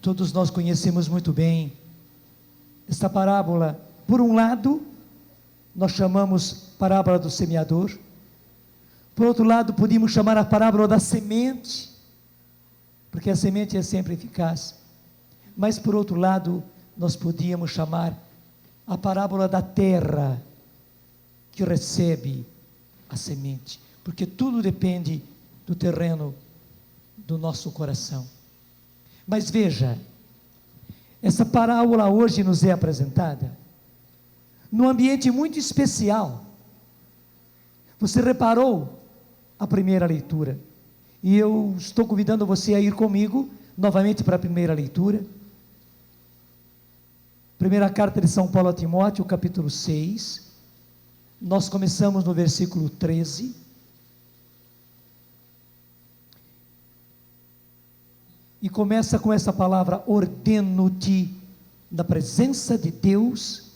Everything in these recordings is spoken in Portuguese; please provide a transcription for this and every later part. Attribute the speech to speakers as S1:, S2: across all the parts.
S1: Todos nós conhecemos muito bem esta parábola. Por um lado, nós chamamos parábola do semeador. Por outro lado, podíamos chamar a parábola da semente, porque a semente é sempre eficaz. Mas por outro lado, nós podíamos chamar a parábola da terra, que recebe a semente, porque tudo depende do terreno do nosso coração. Mas veja, essa parábola hoje nos é apresentada num ambiente muito especial. Você reparou a primeira leitura? E eu estou convidando você a ir comigo novamente para a primeira leitura. Primeira carta de São Paulo a Timóteo, capítulo 6. Nós começamos no versículo 13. E começa com essa palavra: ordeno-te, na presença de Deus,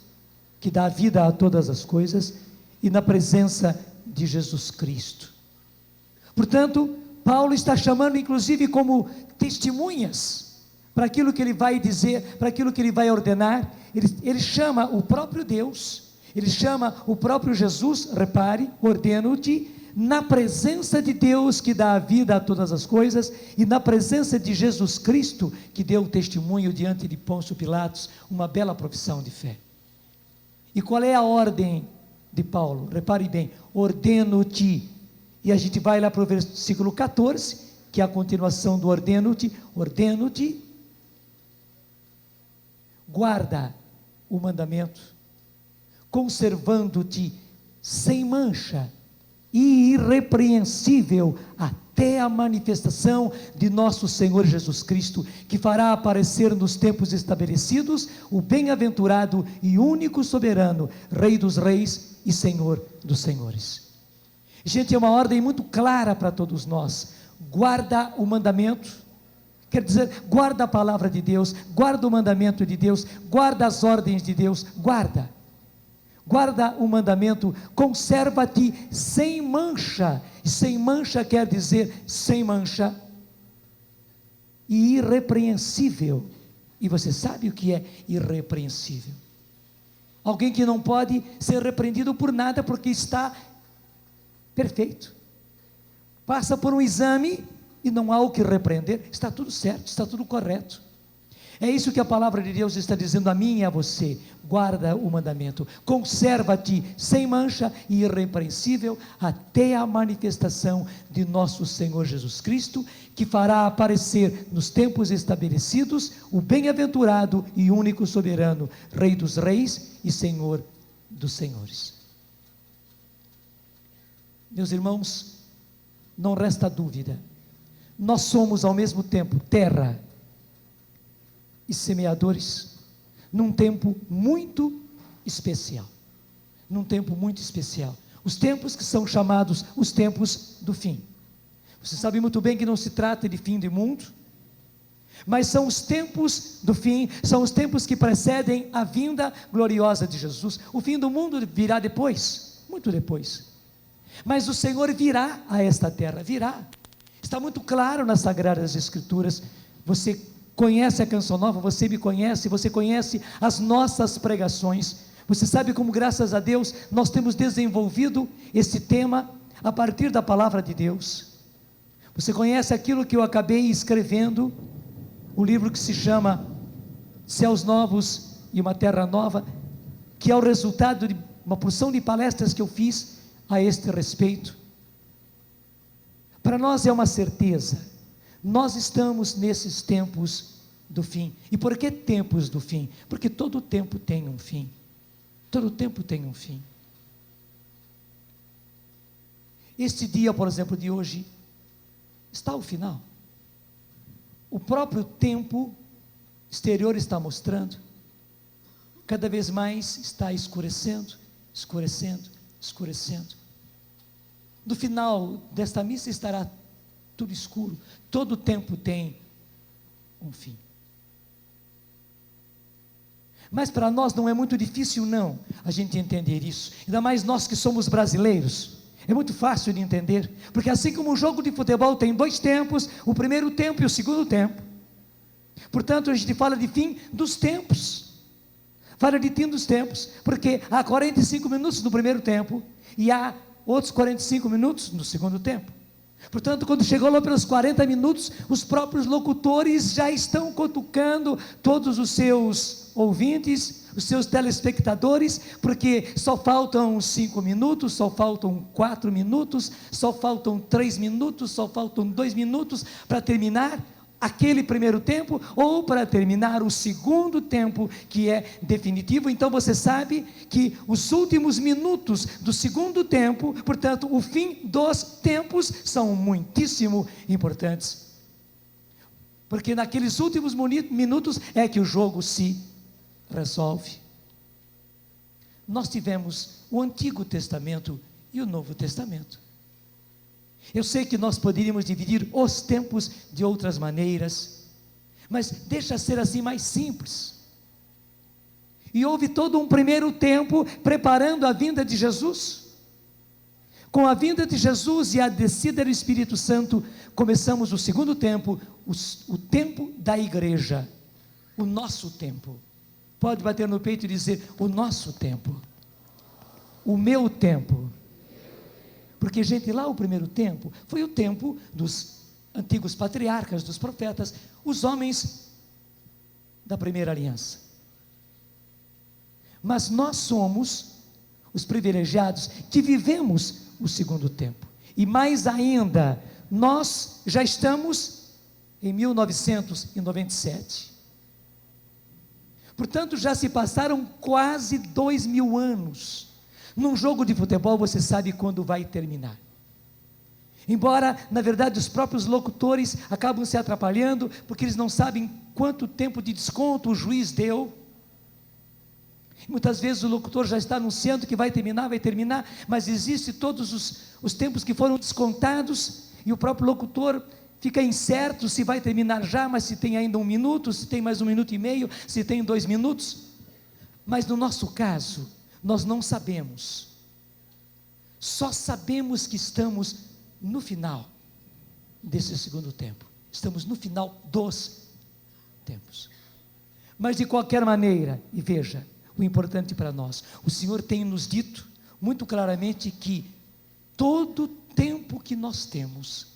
S1: que dá vida a todas as coisas, e na presença de Jesus Cristo. Portanto, Paulo está chamando inclusive como testemunhas para aquilo que ele vai dizer, para aquilo que ele vai ordenar. Ele chama o próprio Deus, ele chama o próprio Jesus. Repare, ordeno-te, na presença de Deus que dá a vida a todas as coisas, e na presença de Jesus Cristo, que deu testemunho diante de Pôncio Pilatos, uma bela profissão de fé. E qual é a ordem de Paulo? Repare bem: ordeno-te. E a gente vai lá para o versículo 14, que é a continuação do ordeno-te. Ordeno-te, guarda o mandamento, conservando-te sem mancha e irrepreensível até a manifestação de nosso Senhor Jesus Cristo, que fará aparecer nos tempos estabelecidos o bem-aventurado e único soberano, Rei dos reis e Senhor dos senhores. Gente, é uma ordem muito clara para todos nós: guarda o mandamento, quer dizer, guarda a palavra de Deus, guarda o mandamento de Deus, guarda as ordens de Deus, guarda o mandamento, conserva-te sem mancha. E sem mancha quer dizer sem mancha e irrepreensível. E você sabe o que é irrepreensível? Alguém que não pode ser repreendido por nada, porque está perfeito. Passa por um exame e não há o que repreender, está tudo certo, está tudo correto. É isso que a palavra de Deus está dizendo a mim e a você: guarda o mandamento, conserva-te sem mancha e irrepreensível até a manifestação de nosso Senhor Jesus Cristo, que fará aparecer nos tempos estabelecidos o bem-aventurado e único soberano, Rei dos reis e Senhor dos senhores. Meus irmãos, não resta dúvida, nós somos ao mesmo tempo terra e semeadores, num tempo muito especial, os tempos que são chamados os tempos do fim. Você sabe muito bem que não se trata de fim do mundo, mas são os tempos do fim, são os tempos que precedem a vinda gloriosa de Jesus. O fim do mundo virá depois, muito depois, mas o Senhor virá a esta terra, virá, está muito claro nas Sagradas Escrituras. Você conhece a Canção Nova, você me conhece, você conhece as nossas pregações, você sabe como, graças a Deus, nós temos desenvolvido esse tema a partir da palavra de Deus. Você conhece aquilo que eu acabei escrevendo, o livro que se chama Céus Novos e uma Terra Nova, que é o resultado de uma porção de palestras que eu fiz a este respeito. Para nós é uma certeza, nós estamos nesses tempos do fim. E por que tempos do fim? Porque todo tempo tem um fim. Todo tempo tem um fim. Este dia, por exemplo, de hoje, está ao final. O próprio tempo exterior está mostrando, cada vez mais está escurecendo. No final desta missa estará tudo escuro. Todo tempo tem um fim. Mas para nós não é muito difícil não, a gente entender isso, ainda mais nós que somos brasileiros, é muito fácil de entender, porque assim como um jogo de futebol tem dois tempos, o primeiro tempo e o segundo tempo, Portanto, a gente fala de fim dos tempos. Fala de fim dos tempos, porque há 45 minutos no primeiro tempo e há outros 45 minutos no segundo tempo. Portanto, quando chegou lá pelos 40 minutos, os próprios locutores já estão cutucando todos os seus ouvintes, os seus telespectadores, porque só faltam 5 minutos, só faltam 4 minutos, só faltam 3 minutos, só faltam 2 minutos para terminar aquele primeiro tempo, ou para terminar o segundo tempo, que é definitivo. Então você sabe que os últimos minutos do segundo tempo, portanto o fim dos tempos, são muitíssimo importantes, porque naqueles últimos minutos é que o jogo se resolve. Nós tivemos o Antigo Testamento e o Novo Testamento. Eu sei que nós poderíamos dividir os tempos de outras maneiras, mas deixa ser assim mais simples. E houve todo um primeiro tempo preparando a vinda de Jesus. Com a vinda de Jesus e a descida do Espírito Santo, começamos o segundo tempo, o tempo da igreja, o nosso tempo. Pode bater no peito e dizer: o nosso tempo, o meu tempo. Porque, gente, lá o primeiro tempo foi o tempo dos antigos patriarcas, dos profetas, os homens da primeira aliança. Mas nós somos os privilegiados que vivemos o segundo tempo. E mais ainda, nós já estamos em 1997. Portanto, já se passaram quase 2000 anos. Num jogo de futebol, você sabe quando vai terminar. Embora, na verdade, os próprios locutores acabam se atrapalhando, porque eles não sabem quanto tempo de desconto o juiz deu. Muitas vezes o locutor já está anunciando que vai terminar, mas existe todos os tempos que foram descontados, e o próprio locutor fica incerto se vai terminar já, mas se tem ainda 1 minuto, se tem mais 1 minuto e meio, se tem 2 minutos. Mas no nosso caso, nós não sabemos, só sabemos que estamos no final desse segundo tempo, estamos no final dos tempos. Mas de qualquer maneira, e veja, o importante para nós, o Senhor tem nos dito muito claramente que todo tempo que nós temos,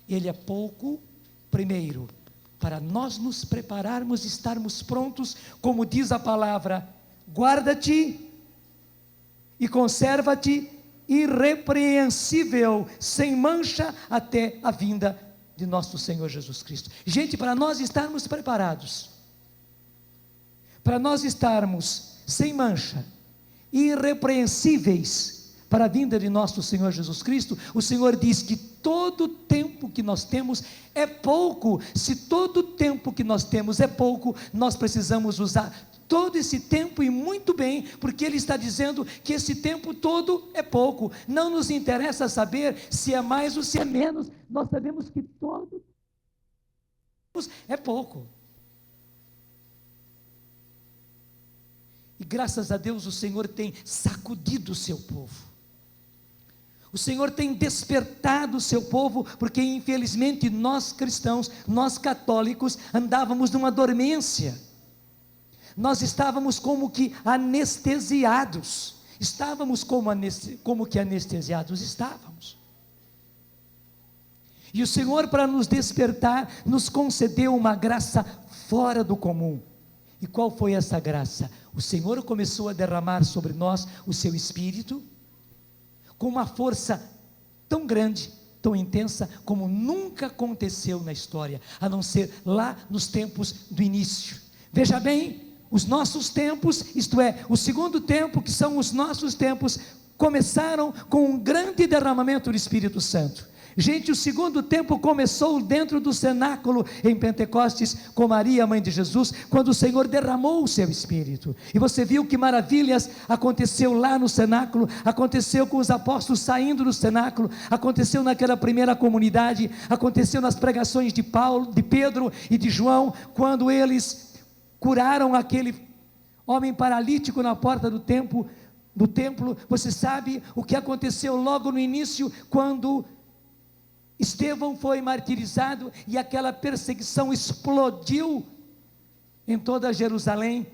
S1: ele é pouco, primeiro, para nós nos prepararmos, estarmos prontos, como diz a palavra: guarda-te e conserva-te irrepreensível, sem mancha, até a vinda de nosso Senhor Jesus Cristo. Gente, para nós estarmos preparados, para nós estarmos sem mancha, irrepreensíveis, para a vinda de nosso Senhor Jesus Cristo, o Senhor diz que todo tempo que nós temos é pouco. Se todo tempo que nós temos é pouco, nós precisamos usar todo esse tempo e muito bem, porque Ele está dizendo que esse tempo todo é pouco. Não nos interessa saber se é mais ou se é menos, nós sabemos que todo é pouco. E graças a Deus o Senhor tem sacudido o seu povo. O Senhor tem despertado o seu povo, porque infelizmente nós cristãos, nós católicos, andávamos numa dormência. Nós estávamos como que anestesiados. Estávamos como que anestesiados estávamos. E o Senhor, para nos despertar, nos concedeu uma graça fora do comum. E qual foi essa graça? O Senhor começou a derramar sobre nós o seu Espírito, com uma força tão grande, tão intensa, como nunca aconteceu na história, a não ser lá nos tempos do início. Veja bem, os nossos tempos, isto é, o segundo tempo, que são os nossos tempos, começaram com um grande derramamento do Espírito Santo. Gente, o segundo tempo começou dentro do cenáculo em Pentecostes, com Maria, mãe de Jesus, quando o Senhor derramou o seu Espírito. E você viu que maravilhas aconteceu lá no cenáculo, aconteceu com os apóstolos saindo do cenáculo, aconteceu naquela primeira comunidade, aconteceu nas pregações de Paulo, de Pedro e de João, quando eles curaram aquele homem paralítico na porta do templo. Você sabe o que aconteceu logo no início, quando Estevão foi martirizado e aquela perseguição explodiu em toda Jerusalém.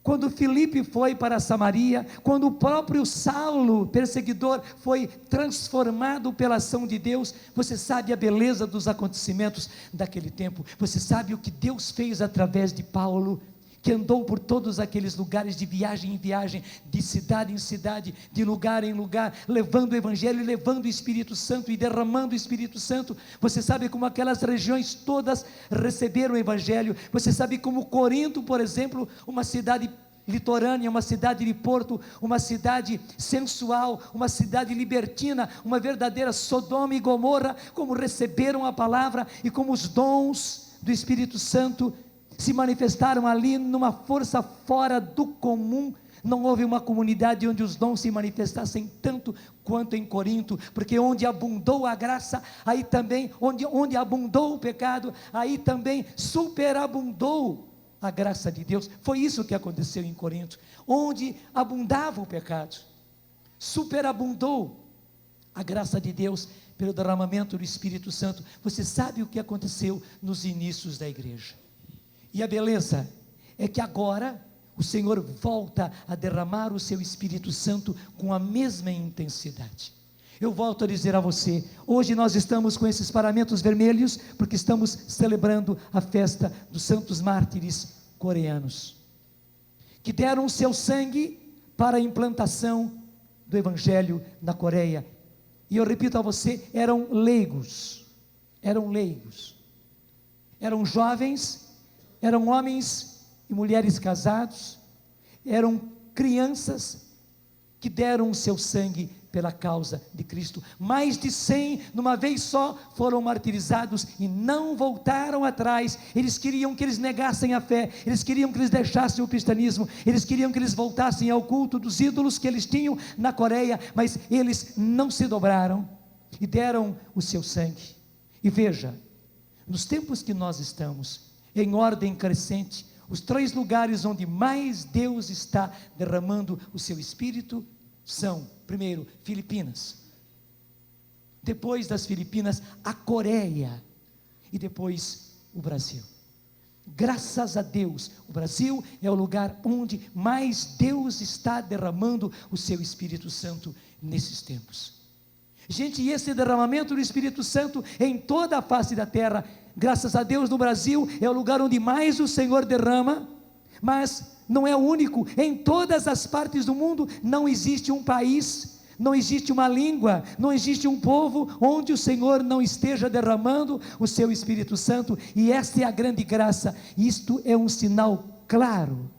S1: Quando Filipe foi para Samaria, quando o próprio Saulo, perseguidor, foi transformado pela ação de Deus, você sabe a beleza dos acontecimentos daquele tempo, você sabe o que Deus fez através de Paulo, que andou por todos aqueles lugares, de viagem em viagem, de cidade em cidade, de lugar em lugar, levando o Evangelho, levando o Espírito Santo e derramando o Espírito Santo. Você sabe como aquelas regiões todas receberam o Evangelho. Você sabe como Corinto, por exemplo, uma cidade litorânea, uma cidade de porto, uma cidade sensual, uma cidade libertina, uma verdadeira Sodoma e Gomorra, como receberam a palavra e como os dons do Espírito Santo se manifestaram ali numa força fora do comum. Não houve uma comunidade onde os dons se manifestassem tanto quanto em Corinto, porque onde abundou a graça, aí também, onde abundou o pecado, aí também superabundou a graça de Deus. Foi isso que aconteceu em Corinto, onde abundava o pecado, superabundou a graça de Deus pelo derramamento do Espírito Santo. Você sabe o que aconteceu nos inícios da igreja. E a beleza é que agora o Senhor volta a derramar o seu Espírito Santo com a mesma intensidade. Eu volto a dizer a você, hoje nós estamos com esses paramentos vermelhos, porque estamos celebrando a festa dos santos mártires coreanos, que deram o seu sangue para a implantação do Evangelho na Coreia. E eu repito a você, eram leigos, eram jovens, eram homens e mulheres casados, eram crianças que deram o seu sangue pela causa de Cristo. Mais de 100 numa vez só foram martirizados e não voltaram atrás. Eles queriam que eles negassem a fé, eles queriam que eles deixassem o cristianismo, eles queriam que eles voltassem ao culto dos ídolos que eles tinham na Coreia, mas eles não se dobraram e deram o seu sangue. E veja, nos tempos que nós estamos, em ordem crescente, os 3 lugares onde mais Deus está derramando o seu Espírito são, primeiro, Filipinas, depois das Filipinas, a Coreia, e depois o Brasil. Graças a Deus, o Brasil é o lugar onde mais Deus está derramando o seu Espírito Santo nesses tempos. Gente, e esse derramamento do Espírito Santo em toda a face da terra, graças a Deus, no Brasil é o lugar onde mais o Senhor derrama, mas não é o único. Em todas as partes do mundo não existe um país, não existe uma língua, não existe um povo onde o Senhor não esteja derramando o seu Espírito Santo. E esta é a grande graça. Isto é um sinal claro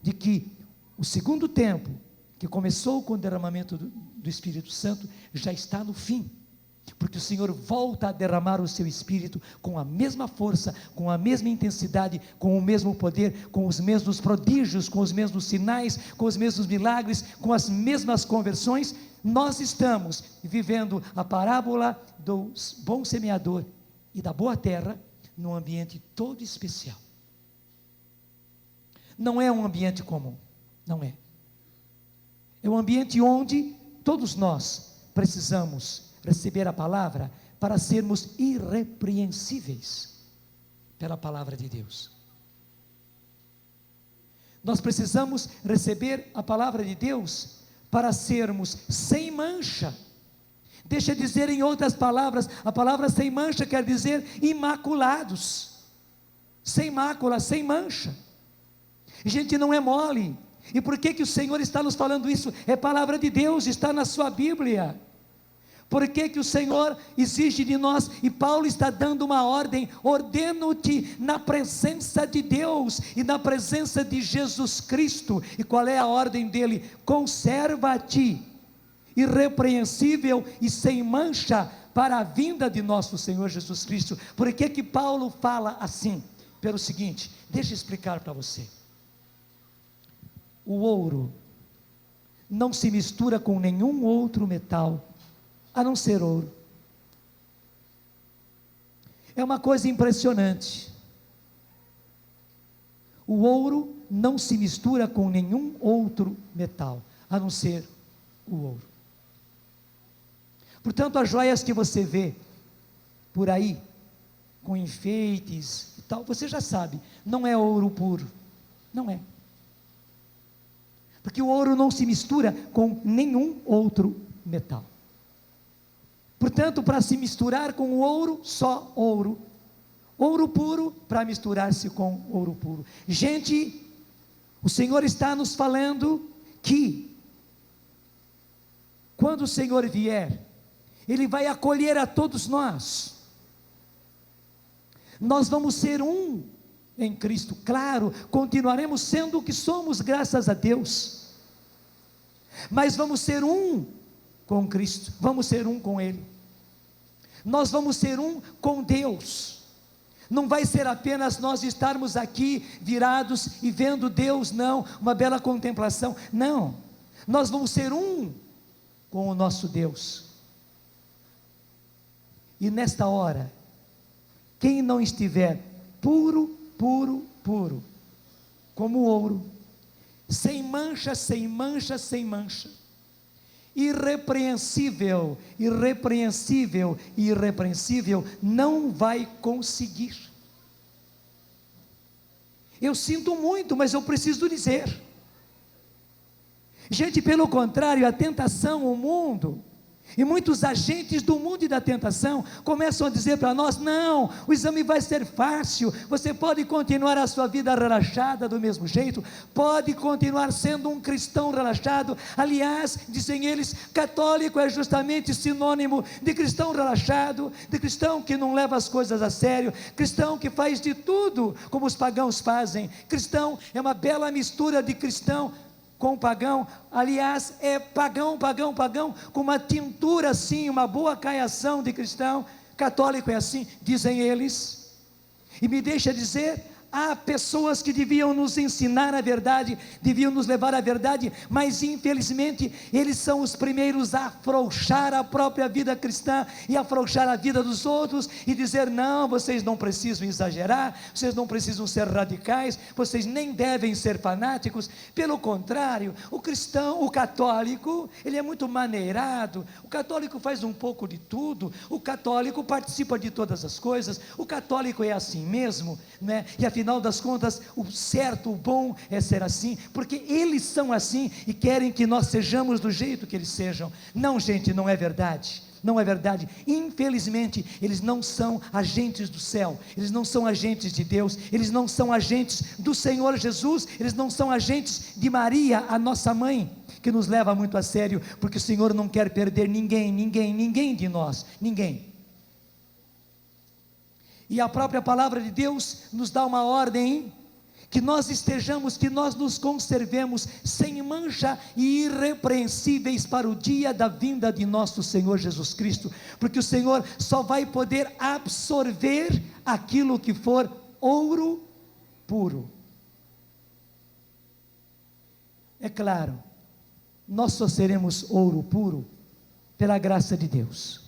S1: de que o segundo tempo, que começou com o derramamento do Espírito Santo, já está no fim, porque o Senhor volta a derramar o seu Espírito com a mesma força, com a mesma intensidade, com o mesmo poder, com os mesmos prodígios, com os mesmos sinais, com os mesmos milagres, com as mesmas conversões. Nós estamos vivendo a parábola do bom semeador e da boa terra num ambiente todo especial. Não é um ambiente comum, não é. É um ambiente onde todos nós precisamos receber a palavra para sermos irrepreensíveis pela palavra de Deus. Nós precisamos receber a palavra de Deus para sermos sem mancha. Deixa eu dizer em outras palavras, a palavra sem mancha quer dizer imaculados, sem mácula, sem mancha. Gente, não é mole. E por que o Senhor está nos falando isso? É palavra de Deus, está na sua Bíblia. Por que o Senhor exige de nós? E Paulo está dando uma ordem: ordeno-te na presença de Deus e na presença de Jesus Cristo. E qual é a ordem dele? Conserva-te irrepreensível e sem mancha para a vinda de nosso Senhor Jesus Cristo. Por que Paulo fala assim? Pelo seguinte, deixa eu explicar para você. O ouro não se mistura com nenhum outro metal, a não ser ouro. É uma coisa impressionante. O ouro não se mistura com nenhum outro metal, a não ser o ouro. Portanto, as joias que você vê por aí, com enfeites e tal, você já sabe, não é ouro puro, não é. Porque o ouro não se mistura com nenhum outro metal. Portanto, para se misturar com o ouro, só ouro. Ouro puro para misturar-se com ouro puro. Gente, o Senhor está nos falando que, quando o Senhor vier, Ele vai acolher a todos nós. Nós vamos ser um em Cristo, claro, continuaremos sendo o que somos, graças a Deus. Mas vamos ser um com Cristo, vamos ser um com Ele. Nós vamos ser um com Deus. Não vai ser apenas nós estarmos aqui virados e vendo Deus, não, uma bela contemplação, não. Nós vamos ser um com o nosso Deus. E nesta hora, quem não estiver puro, puro, puro, como ouro, sem mancha, sem mancha, sem mancha, irrepreensível, irrepreensível, irrepreensível, não vai conseguir. Eu sinto muito, mas eu preciso dizer. Gente, pelo contrário, a tentação, o mundo, e muitos agentes do mundo e da tentação começam a dizer para nós: não, o exame vai ser fácil, você pode continuar a sua vida relaxada do mesmo jeito, pode continuar sendo um cristão relaxado. Aliás, dizem eles, católico é justamente sinônimo de cristão relaxado, de cristão que não leva as coisas a sério, cristão que faz de tudo como os pagãos fazem. Cristão é uma bela mistura de cristão com pagão, aliás, é pagão, pagão, pagão, com uma tintura assim, uma boa caiação de cristão. Católico é assim, dizem eles. E me deixa dizer, há pessoas que deviam nos ensinar a verdade, deviam nos levar à verdade, mas infelizmente eles são os primeiros a afrouxar a própria vida cristã e afrouxar a vida dos outros e dizer: não, vocês não precisam exagerar, vocês não precisam ser radicais, vocês nem devem ser fanáticos. Pelo contrário, o cristão, o católico, ele é muito maneirado, o católico faz um pouco de tudo, o católico participa de todas as coisas, o católico é assim mesmo, né? E afinal das contas, o certo, o bom é ser assim, porque eles são assim e querem que nós sejamos do jeito que eles sejam. Não, gente, não é verdade. Não é verdade. Infelizmente, eles não são agentes do céu, eles não são agentes de Deus, eles não são agentes do Senhor Jesus, eles não são agentes de Maria, a nossa mãe, que nos leva muito a sério, porque o Senhor não quer perder ninguém, ninguém, ninguém de nós, ninguém. E a própria palavra de Deus nos dá uma ordem, que nós estejamos, que nós nos conservemos sem mancha e irrepreensíveis para o dia da vinda de nosso Senhor Jesus Cristo, porque o Senhor só vai poder absorver aquilo que for ouro puro. É claro, nós só seremos ouro puro pela graça de Deus,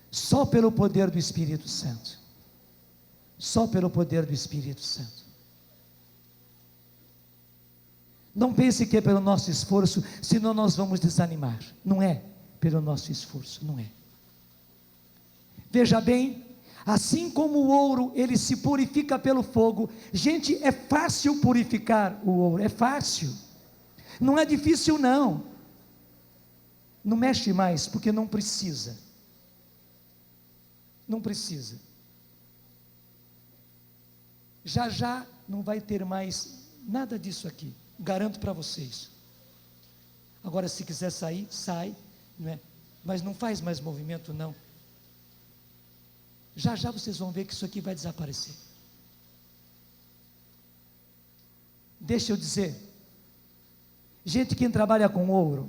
S1: só pelo poder do Espírito Santo. Só pelo poder do Espírito Santo. Não pense que é pelo nosso esforço, senão nós vamos desanimar. Não é pelo nosso esforço, não é. Veja bem, assim como o ouro, ele se purifica pelo fogo. Gente, é fácil purificar o ouro, é fácil. Não é difícil não. Não mexe mais, porque não precisa. Não precisa. Já já não vai ter mais nada disso aqui, garanto para vocês. Agora, se quiser sair, sai, não é? Mas não faz mais movimento não. Já já vocês vão ver que isso aqui vai desaparecer. Deixa eu dizer, gente, quem trabalha com ouro,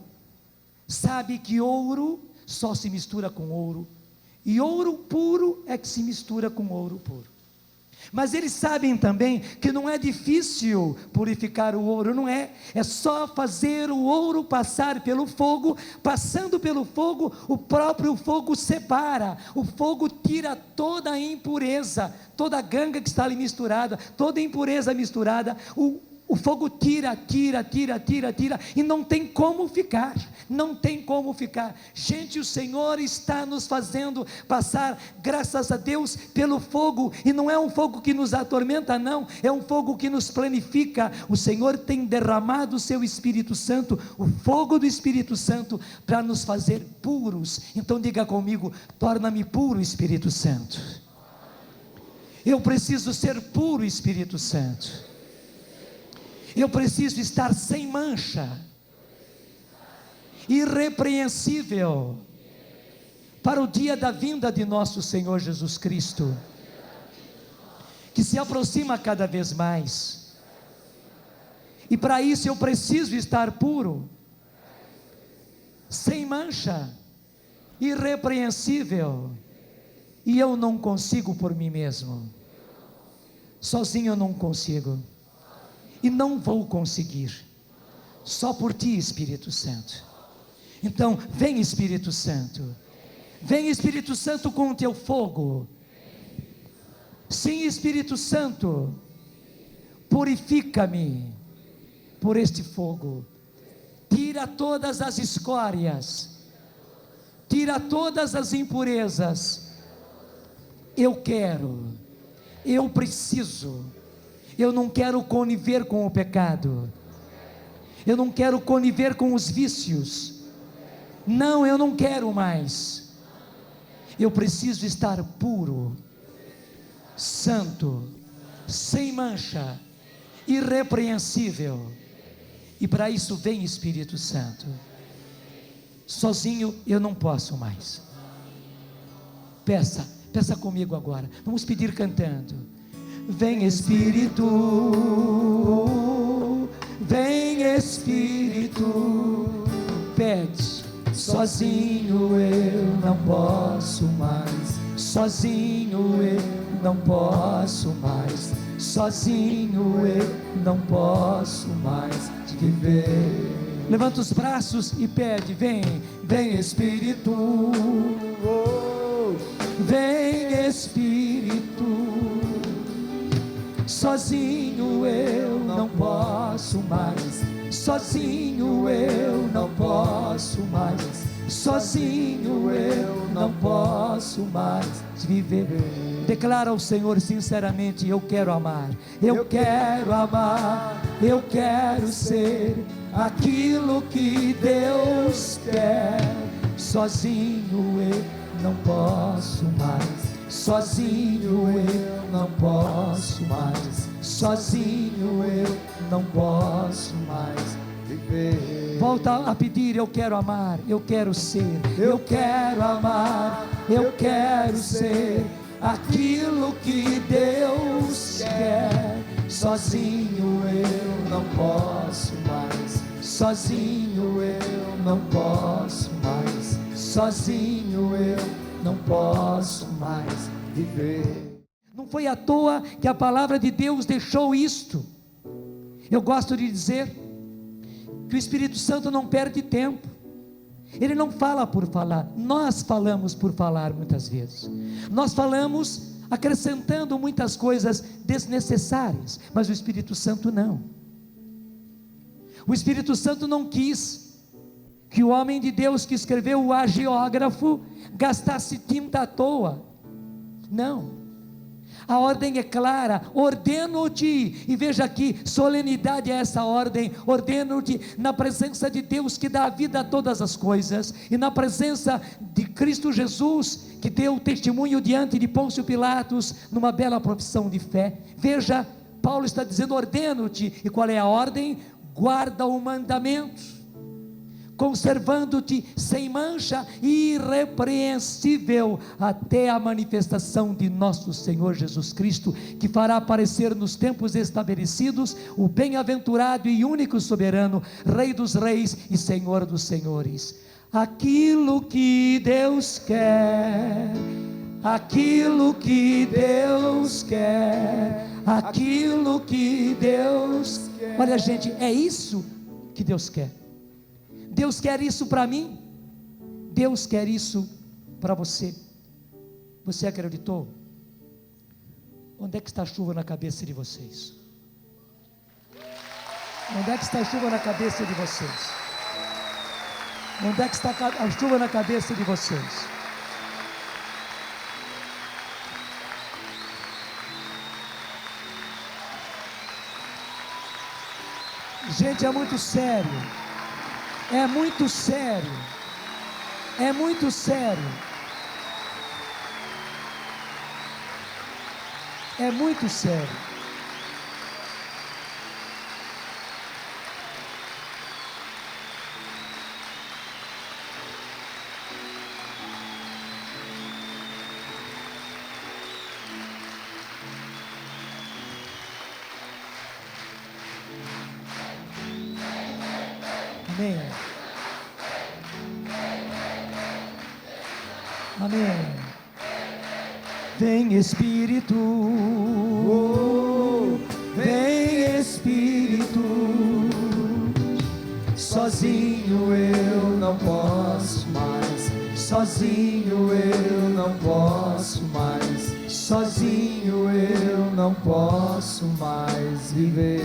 S1: sabe que ouro só se mistura com ouro, e ouro puro é que se mistura com ouro puro. Mas eles sabem também que não é difícil purificar o ouro, não é? É só fazer o ouro passar pelo fogo. Passando pelo fogo, o próprio fogo separa, o fogo tira toda a impureza, toda a ganga que está ali misturada, toda a impureza misturada. O O fogo tira, e não tem como ficar, não tem como ficar. Gente, o Senhor está nos fazendo passar, graças a Deus, pelo fogo, e não é um fogo que nos atormenta, não, é um fogo que nos planifica. O Senhor tem derramado o seu Espírito Santo, o fogo do Espírito Santo, para nos fazer puros. Então diga comigo: torna-me puro, Espírito Santo. Eu preciso ser puro, Espírito Santo. Eu preciso estar sem mancha, irrepreensível, para o dia da vinda de nosso Senhor Jesus Cristo, que se aproxima cada vez mais. E para isso eu preciso estar puro, sem mancha, irrepreensível. E eu não consigo por mim mesmo, sozinho eu não consigo. E não vou conseguir, só por ti, Espírito Santo. Então, vem, Espírito Santo, vem, Espírito Santo, com o teu fogo. Sim, Espírito Santo, purifica-me por este fogo, tira todas as escórias, tira todas as impurezas. Eu quero, eu preciso. Eu não quero conviver com o pecado, eu não quero conviver com os vícios, não, eu não quero mais. Eu preciso estar puro, santo, sem mancha, irrepreensível. E para isso vem Espírito Santo. Sozinho eu não posso mais. Peça comigo agora, vamos pedir cantando. Vem Espírito, vem Espírito, pede. Sozinho eu não posso mais, sozinho eu não posso mais, sozinho eu não posso mais viver. Levanta os braços e pede, vem, vem Espírito, vem Espírito. Sozinho eu não posso mais, sozinho eu não posso mais, sozinho eu não posso mais viver. Declara ao Senhor sinceramente: eu quero amar, eu quero amar, eu quero ser aquilo que Deus quer. Sozinho eu não posso mais, sozinho eu não posso mais, sozinho eu não posso mais viver. Volta a pedir: eu quero amar, eu quero ser, eu quero amar, eu quero ser aquilo que Deus quer. Sozinho eu não posso mais, sozinho eu não posso mais, sozinho eu não posso mais viver. Não foi à toa que a palavra de Deus deixou isto. Eu gosto de dizer que o Espírito Santo não perde tempo, ele não fala por falar. Nós falamos por falar muitas vezes, nós falamos acrescentando muitas coisas desnecessárias, mas o Espírito Santo não. O Espírito Santo não quis que o homem de Deus que escreveu o agiógrafo gastasse tinta à toa. Não, a ordem é clara: ordeno-te, e veja aqui, solenidade é essa ordem, ordeno-te na presença de Deus que dá a vida a todas as coisas, e na presença de Cristo Jesus, que deu testemunho diante de Pôncio Pilatos, numa bela profissão de fé. Veja, Paulo está dizendo: ordeno-te, e qual é a ordem? Guarda o mandamento, conservando-te sem mancha, irrepreensível, até a manifestação de nosso Senhor Jesus Cristo, que fará aparecer nos tempos estabelecidos o bem-aventurado e único soberano, Rei dos reis e Senhor dos senhores. Aquilo que Deus quer, aquilo que Deus quer, aquilo que Deus quer. Olha, gente, é isso que Deus quer. Deus quer isso para mim, Deus quer isso para você. Você acreditou? Onde é que está a chuva na cabeça de vocês? Onde é que está a chuva na cabeça de vocês? Onde é que está a chuva na cabeça de vocês? Gente, é muito sério. É muito sério. É muito sério. É muito sério. Amém. Amém. Vem Espírito, vem Espírito. Sozinho eu não posso mais, sozinho eu não posso mais, sozinho eu não posso mais viver.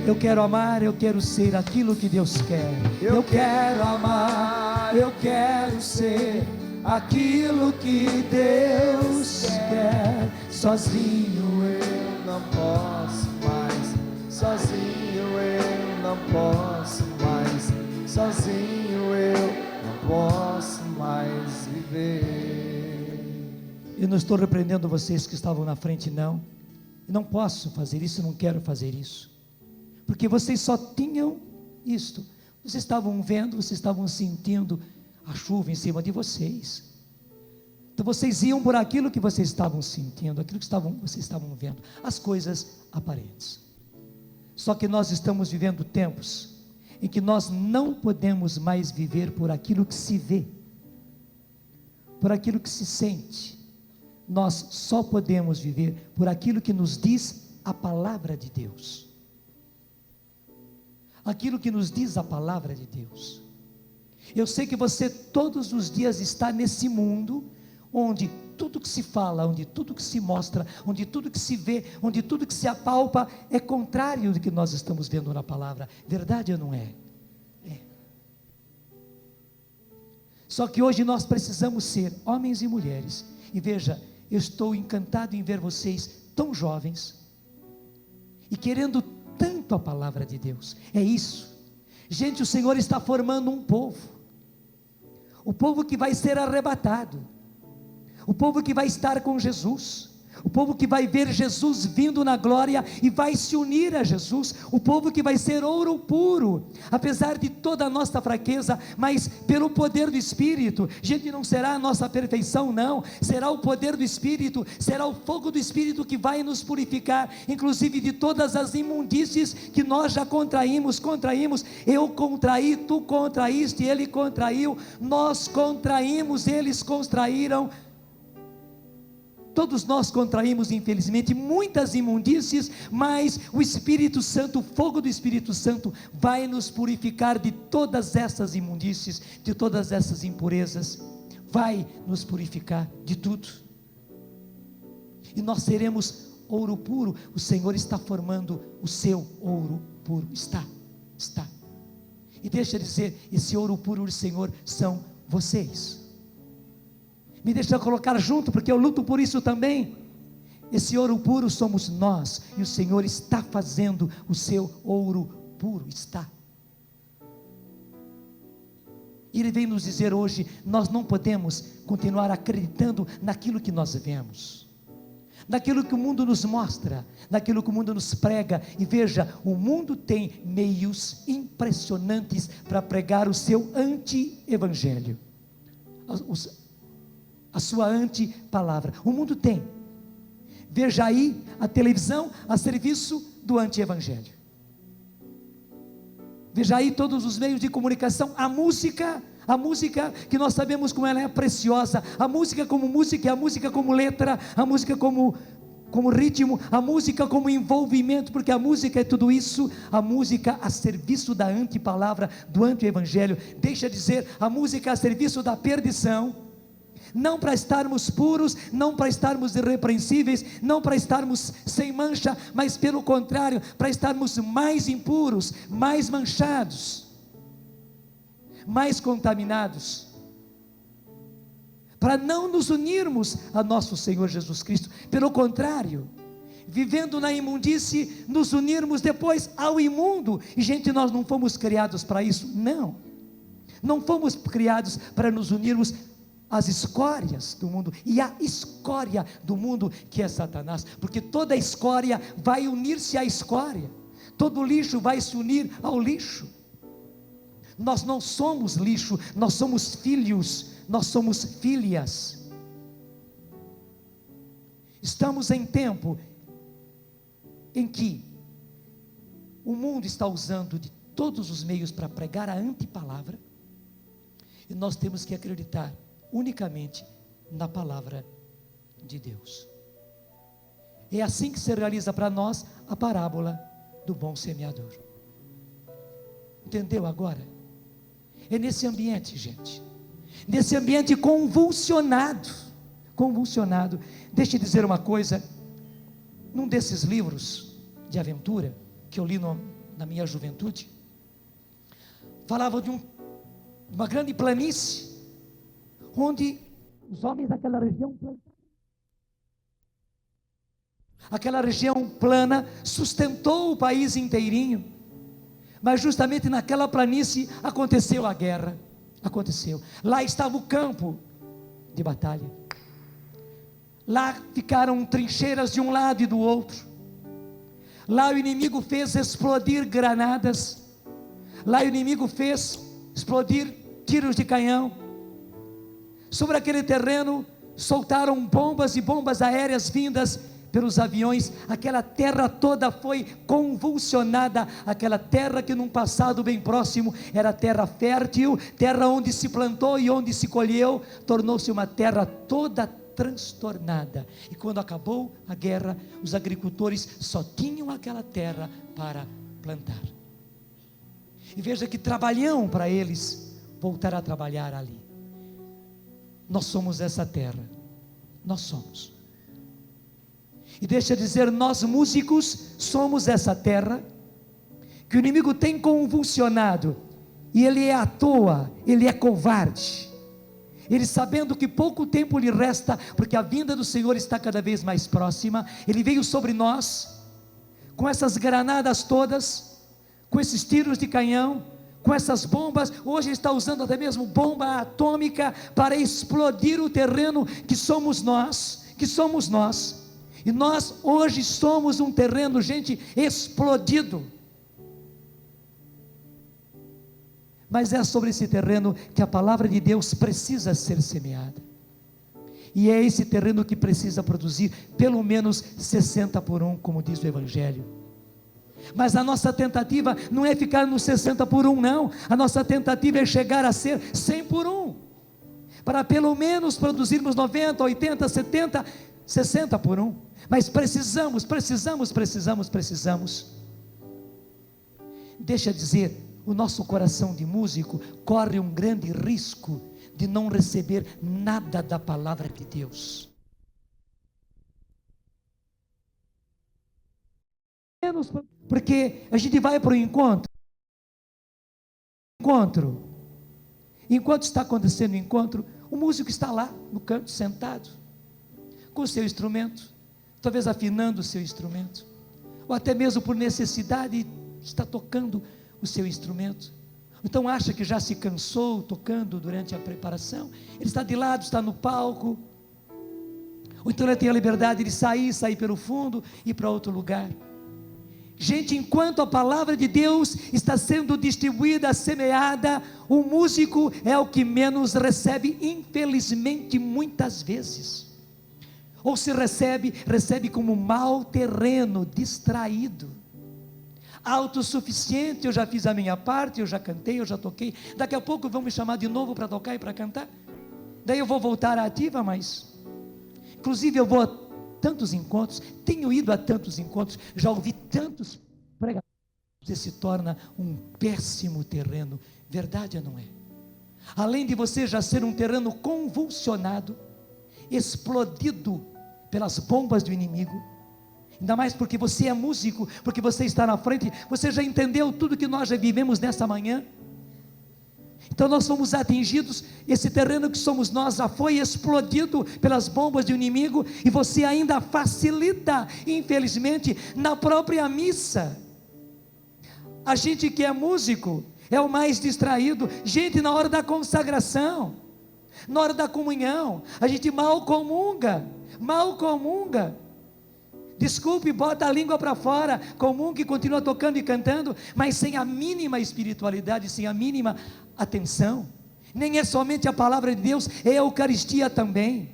S1: Eu quero amar, eu quero ser aquilo que Deus quer. Eu quero amar, eu quero ser aquilo que Deus quer. Sozinho eu não posso mais, sozinho eu não posso mais, sozinho eu não posso mais viver. Eu não estou repreendendo vocês que estavam na frente, não. Eu não posso fazer isso, não quero fazer isso, porque vocês só tinham isto. Vocês estavam vendo, vocês estavam sentindo a chuva em cima de vocês. Então vocês iam por aquilo que vocês estavam sentindo, aquilo que vocês estavam vendo, as coisas aparentes. Só que nós estamos vivendo tempos em que nós não podemos mais viver por aquilo que se vê, por aquilo que se sente. Nós só podemos viver por aquilo que nos diz a palavra de Deus. Aquilo que nos diz a palavra de Deus. Eu sei que você todos os dias está nesse mundo onde tudo que se fala, onde tudo que se mostra, onde tudo que se vê, onde tudo que se apalpa é contrário do que nós estamos vendo na palavra. Verdade ou não é? É. Só que hoje nós precisamos ser homens e mulheres. E veja, eu estou encantado em ver vocês tão jovens e querendo tanto a palavra de Deus. É isso. Gente, o Senhor está formando um povo. O povo que vai ser arrebatado. O povo que vai estar com Jesus. O povo que vai ver Jesus vindo na glória e vai se unir a Jesus. O povo que vai ser ouro puro, apesar de toda a nossa fraqueza, mas pelo poder do Espírito. Gente, não será a nossa perfeição, não. Será o poder do Espírito, será o fogo do Espírito que vai nos purificar, inclusive de todas as imundícies que nós já contraímos. Eu contraí, tu contraíste, ele contraiu, nós contraímos, eles contraíram. Todos nós contraímos, infelizmente, muitas imundícies, mas o Espírito Santo, o fogo do Espírito Santo, vai nos purificar de todas essas imundícies, de todas essas impurezas, vai nos purificar de tudo, e nós seremos ouro puro. O Senhor está formando o seu ouro puro, está, e deixa eu dizer, esse ouro puro do Senhor são vocês. Me deixa colocar junto, porque eu luto por isso também. Esse ouro puro somos nós, e o Senhor está fazendo o seu ouro puro, está. Ele vem nos dizer hoje, nós não podemos continuar acreditando naquilo que nós vemos, naquilo que o mundo nos mostra, naquilo que o mundo nos prega. E veja, o mundo tem meios impressionantes para pregar o seu anti-evangelho, a sua anti-palavra. O mundo tem. Veja aí a televisão a serviço do anti-evangelho. Veja aí todos os meios de comunicação, a música que nós sabemos como ela é preciosa, a música como música, a música como letra, a música como ritmo, a música como envolvimento, porque a música é tudo isso, a música a serviço da anti-palavra, do anti-evangelho. Deixa eu dizer, a música a serviço da perdição, não para estarmos puros, não para estarmos irrepreensíveis, não para estarmos sem mancha, mas pelo contrário, para estarmos mais impuros, mais manchados, mais contaminados, para não nos unirmos a nosso Senhor Jesus Cristo, pelo contrário, vivendo na imundície, nos unirmos depois ao imundo. E gente, nós não fomos criados para isso, não fomos criados para nos unirmos às escórias do mundo, e a escória do mundo que é Satanás, porque toda escória vai unir-se à escória, todo lixo vai se unir ao lixo. Nós não somos lixo, nós somos filhos, nós somos filhas. Estamos em tempo em que o mundo está usando de todos os meios para pregar a antipalavra, e nós temos que acreditar unicamente na palavra de Deus. É assim que se realiza para nós a parábola do bom semeador. Entendeu agora? É nesse ambiente, gente, nesse ambiente convulsionado, deixa eu dizer uma coisa, num desses livros de aventura, que eu li na minha juventude, falava de uma grande planície, onde os homens daquela região plana sustentou o país inteirinho, mas justamente naquela planície aconteceu a guerra, lá estava o campo de batalha, lá ficaram trincheiras de um lado e do outro, lá o inimigo fez explodir granadas, lá o inimigo fez explodir tiros de canhão, sobre aquele terreno soltaram bombas e bombas aéreas vindas pelos aviões, aquela terra toda foi convulsionada, aquela terra que num passado bem próximo era terra fértil, terra onde se plantou e onde se colheu, tornou-se uma terra toda transtornada, e quando acabou a guerra, os agricultores só tinham aquela terra para plantar, e veja que trabalhão para eles voltar a trabalhar ali. Nós somos essa terra, nós somos, e deixa eu dizer, nós músicos somos essa terra, que o inimigo tem convulsionado, e ele é à toa, ele é covarde, ele sabendo que pouco tempo lhe resta, porque a vinda do Senhor está cada vez mais próxima, ele veio sobre nós, com essas granadas todas, com esses tiros de canhão, com essas bombas, hoje está usando até mesmo bomba atômica, para explodir o terreno que somos nós, e nós hoje somos um terreno, gente, explodido, mas é sobre esse terreno que a palavra de Deus precisa ser semeada, e é esse terreno que precisa produzir pelo menos 60 por 1, como diz o Evangelho. Mas a nossa tentativa não é ficar no 60 por 1, não, a nossa tentativa é chegar a ser 100 por 1, para pelo menos produzirmos 90, 80, 70, 60 por 1, mas precisamos, deixa eu dizer, o nosso coração de músico corre um grande risco de não receber nada da palavra de Deus, porque a gente vai para o encontro, enquanto está acontecendo o encontro, o músico está lá no canto sentado, com o seu instrumento, talvez afinando o seu instrumento, ou até mesmo por necessidade está tocando o seu instrumento. Então acha que já se cansou tocando durante a preparação, ele está de lado, está no palco, ou então ele tem a liberdade de sair pelo fundo e ir para outro lugar. Gente, enquanto a palavra de Deus está sendo distribuída, semeada, o músico é o que menos recebe, infelizmente, muitas vezes, ou se recebe como mau terreno, distraído, autossuficiente. Eu já fiz a minha parte, eu já cantei, eu já toquei, daqui a pouco vão me chamar de novo para tocar e para cantar, daí eu vou voltar à ativa, mas, inclusive eu vou a tantos encontros, tenho ido a tantos encontros, já ouvi tantos pregadores, você se torna um péssimo terreno, verdade ou não é? além de você já ser um terreno convulsionado, explodido pelas bombas do inimigo, ainda mais porque você é músico, porque você está na frente, você já entendeu tudo que nós já vivemos nessa manhã. Então nós fomos atingidos, esse terreno que somos nós já foi explodido pelas bombas do inimigo, e você ainda facilita, infelizmente, na própria missa. A gente que é músico é o mais distraído. Gente, na hora da consagração, na hora da comunhão, a gente mal comunga. Desculpe, bota a língua para fora, comunga e continua tocando e cantando, mas sem a mínima espiritualidade, sem a mínima atenção. Nem é somente a palavra de Deus, é a Eucaristia também.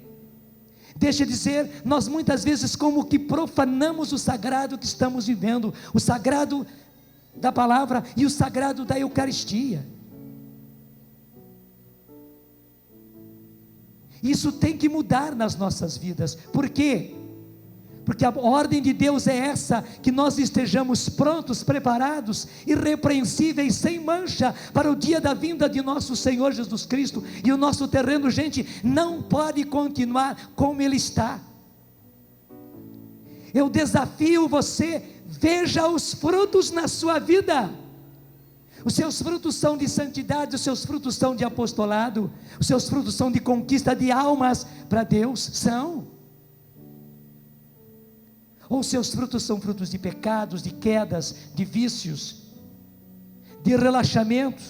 S1: Deixa eu dizer, nós muitas vezes como que profanamos o sagrado que estamos vivendo, o sagrado da palavra e o sagrado da Eucaristia. Isso tem que mudar nas nossas vidas. Por quê? Porque a ordem de Deus é essa, que nós estejamos prontos, preparados, irrepreensíveis, sem mancha, para o dia da vinda de nosso Senhor Jesus Cristo. E o nosso terreno, gente, não pode continuar como ele está. Eu desafio você, veja os frutos na sua vida. Os seus frutos são de santidade, os seus frutos são de apostolado, os seus frutos são de conquista de almas para Deus, são. Ou seus frutos são frutos de pecados, de quedas, de vícios, de relaxamento.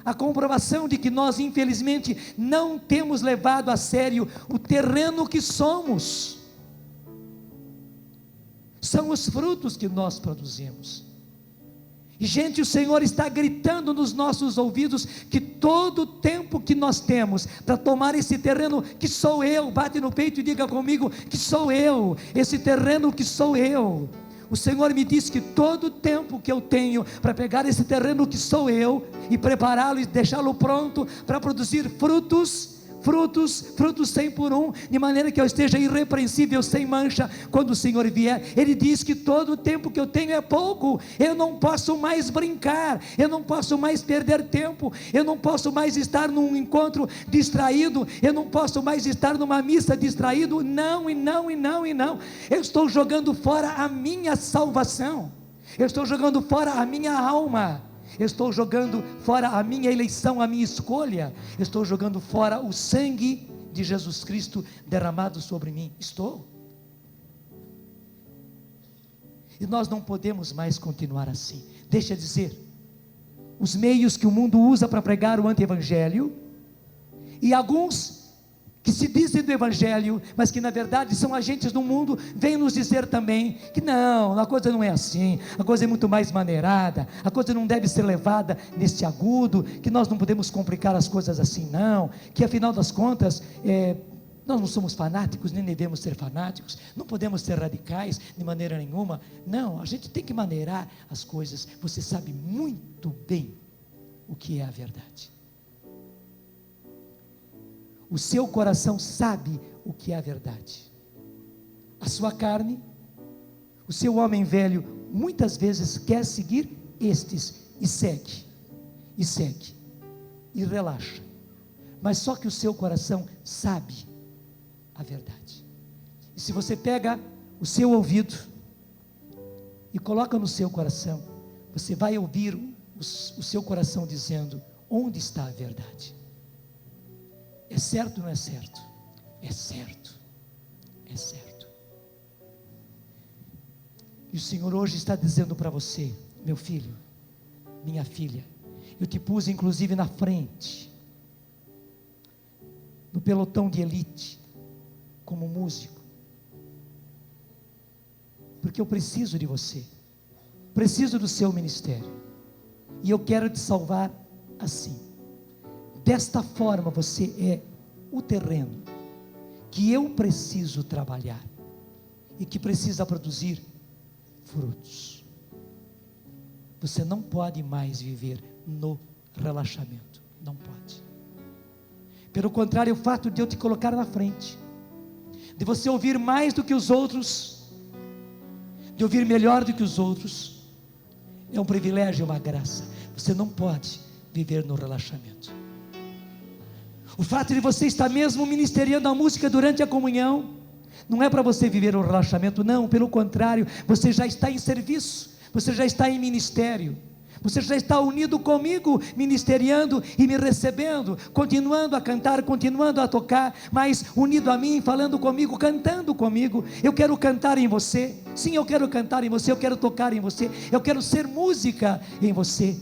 S1: A comprovação de que nós infelizmente não temos levado a sério o terreno que somos, são os frutos que nós produzimos. E gente, o Senhor está gritando nos nossos ouvidos, que todo o tempo que nós temos, para tomar esse terreno que sou eu, bate no peito e diga comigo, que sou eu, esse terreno que sou eu. O Senhor me diz que todo o tempo que eu tenho, para pegar esse terreno que sou eu, e prepará-lo e deixá-lo pronto, para produzir frutos 100 por 1, de maneira que eu esteja irrepreensível, sem mancha, quando o Senhor vier. Ele diz que todo o tempo que eu tenho é pouco, eu não posso mais brincar, eu não posso mais perder tempo, eu não posso mais estar num encontro distraído, eu não posso mais estar numa missa distraído, não, eu estou jogando fora a minha salvação, eu estou jogando fora a minha alma, eu estou jogando fora a minha eleição, a minha escolha, eu estou jogando fora o sangue de Jesus Cristo derramado sobre mim. Estou. E nós não podemos mais continuar assim. Deixa eu dizer, os meios que o mundo usa para pregar o anti-evangelho, e alguns que se dizem do evangelho, mas que na verdade são agentes do mundo, vêm nos dizer também, que não, a coisa não é assim, a coisa é muito mais maneirada, a coisa não deve ser levada nesse agudo, que nós não podemos complicar as coisas assim não, que afinal das contas, nós não somos fanáticos, nem devemos ser fanáticos, não podemos ser radicais de maneira nenhuma, não, a gente tem que maneirar as coisas. Você sabe muito bem o que é a verdade. O seu coração sabe o que é a verdade. A sua carne, o seu homem velho, muitas vezes quer seguir estes, e segue, e relaxa. Mas só que o seu coração sabe a verdade. E se você pega o seu ouvido e coloca no seu coração, você vai ouvir o seu coração dizendo: onde está a verdade? É certo ou não é certo? É certo, é certo. E o Senhor hoje está dizendo para você: meu filho, minha filha, eu te pus inclusive na frente, no pelotão de elite, como músico, porque eu preciso de você, preciso do seu ministério, e eu quero te salvar assim. Desta forma você é o terreno que eu preciso trabalhar e que precisa produzir frutos. Você não pode mais viver no relaxamento, não pode. Pelo contrário, o fato de eu te colocar na frente, de você ouvir mais do que os outros, de ouvir melhor do que os outros, é um privilégio, é uma graça. você não pode viver no relaxamento. O fato de você estar mesmo ministeriando a música durante a comunhão, não é para você viver o relaxamento, não, pelo contrário, você já está em serviço, você já está em ministério, você já está unido comigo, ministeriando e me recebendo, continuando a cantar, continuando a tocar, mas unido a mim, falando comigo, cantando comigo. Eu quero cantar em você, sim, eu quero cantar em você, eu quero tocar em você, eu quero ser música em você.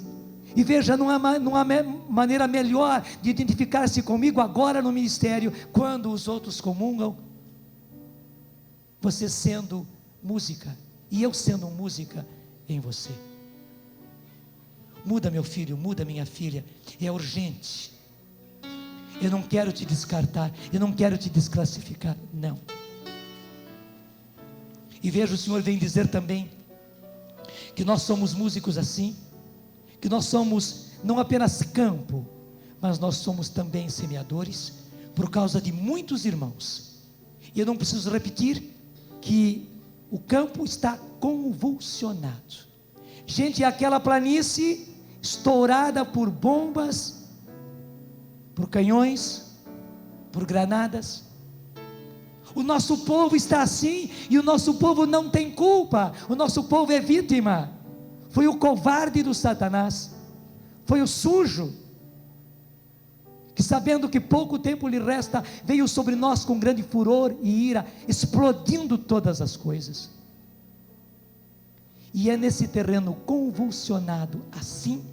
S1: E veja, não há maneira melhor de identificar-se comigo agora no ministério, quando os outros comungam, você sendo música, e eu sendo música em você. Muda, meu filho, muda, minha filha, é urgente. Eu não quero te descartar, eu não quero te desclassificar, não. E veja, o Senhor vem dizer também, que nós somos músicos assim, que nós somos não apenas campo, mas nós somos também semeadores, por causa de muitos irmãos. E eu não preciso repetir, que o campo está convulsionado. Gente, aquela planície estourada por bombas, por canhões, por granadas. O nosso povo está assim, e o nosso povo não tem culpa, o nosso povo é vítima. Foi o covarde do Satanás, foi o sujo, que sabendo que pouco tempo lhe resta, veio sobre nós com grande furor e ira, explodindo todas as coisas. E é nesse terreno convulsionado assim,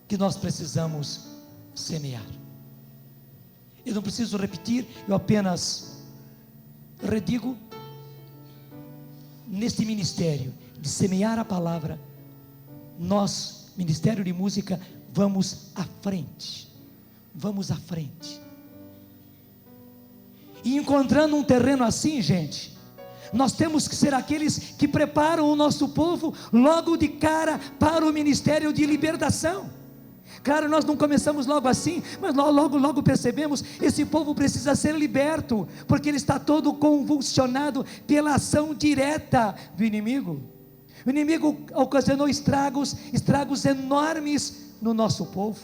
S1: que nós precisamos semear. Eu não preciso repetir, eu apenas redigo, neste ministério de semear a palavra, nós, Ministério de Música, vamos à frente. Vamos à frente. E encontrando um terreno assim, gente, nós temos que ser aqueles que preparam o nosso povo logo de cara para o ministério de libertação. Claro, nós não começamos logo assim, mas logo percebemos, esse povo precisa ser liberto, porque ele está todo convulsionado pela ação direta do inimigo. O inimigo ocasionou estragos enormes no nosso povo.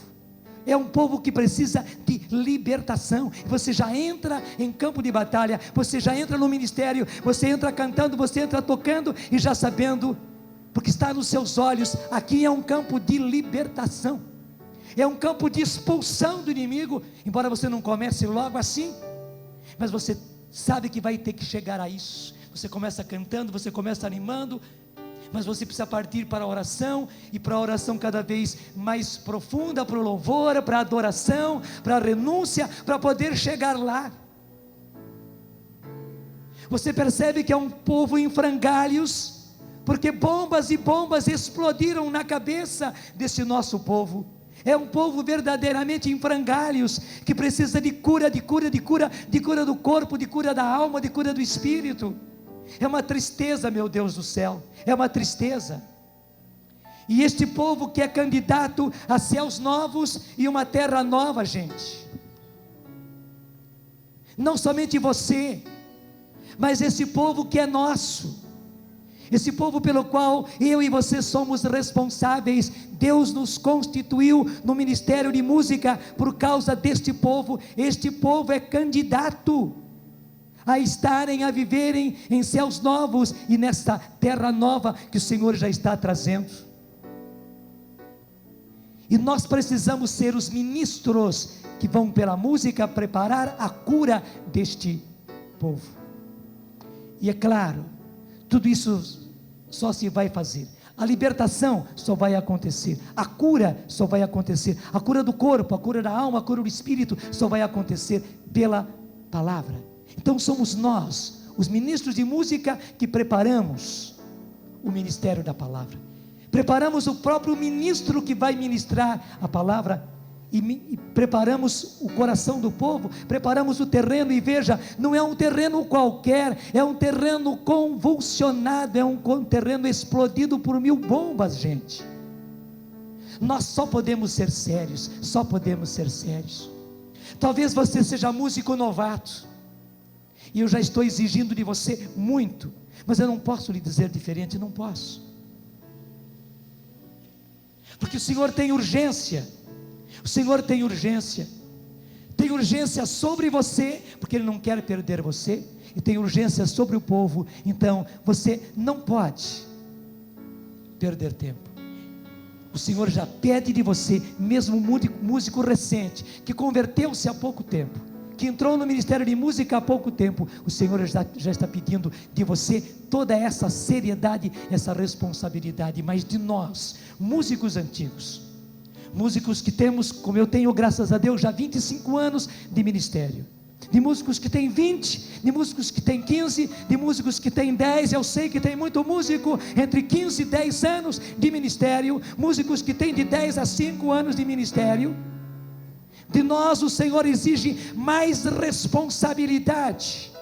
S1: É um povo que precisa de libertação. Você já entra em campo de batalha, você já entra no ministério, você entra cantando, você entra tocando e já sabendo, porque está nos seus olhos, aqui é um campo de libertação, é um campo de expulsão do inimigo. Embora você não comece logo assim, mas você sabe que vai ter que chegar a isso. Você começa cantando, você começa animando, mas você precisa partir para a oração, e para a oração cada vez mais profunda, para o louvor, para a adoração, para a renúncia, para poder chegar lá. Você percebe que é um povo em frangalhos, porque bombas e bombas explodiram na cabeça desse nosso povo. É um povo verdadeiramente em frangalhos, que precisa de cura, de cura do corpo, de cura da alma, de cura do espírito. É uma tristeza, meu Deus do céu, é uma tristeza. E este povo que é candidato a céus novos e uma terra nova, gente, não somente você, mas esse povo que é nosso, esse povo pelo qual eu e você somos responsáveis. Deus nos constituiu no ministério de música por causa deste povo. Este povo é candidato a estarem, a viverem em céus novos e nesta terra nova que o Senhor já está trazendo. E nós precisamos ser os ministros que vão pela música preparar a cura deste povo. E é claro, tudo isso só se vai fazer, a libertação só vai acontecer, a cura só vai acontecer, a cura do corpo, a cura da alma, a cura do espírito só vai acontecer pela palavra. Então somos nós, os ministros de música, que preparamos o ministério da palavra, preparamos o próprio ministro que vai ministrar a palavra, e preparamos o coração do povo, preparamos o terreno. E veja, não é um terreno qualquer, é um terreno convulsionado, é um terreno explodido por 1000 bombas, gente. Nós só podemos ser sérios, só podemos ser sérios. Talvez você seja músico novato, e eu já estou exigindo de você muito, mas eu não posso lhe dizer diferente, não posso. porque o Senhor tem urgência. O Senhor tem urgência. Tem urgência sobre você, porque Ele não quer perder você, e tem urgência sobre o povo. Então você não pode perder tempo. O Senhor já pede de você, mesmo músico recente, que converteu-se há pouco tempo, que entrou no ministério de música há pouco tempo, o Senhor já está pedindo de você toda essa seriedade, essa responsabilidade. Mas de nós, músicos antigos, músicos que temos, como eu tenho, graças a Deus, já 25 anos de ministério, de músicos que têm 20, de músicos que têm 15, de músicos que têm 10, eu sei que tem muito músico entre 15 e 10 anos de ministério, músicos que têm de 10 a 5 anos de ministério. De nós o Senhor exige mais responsabilidade,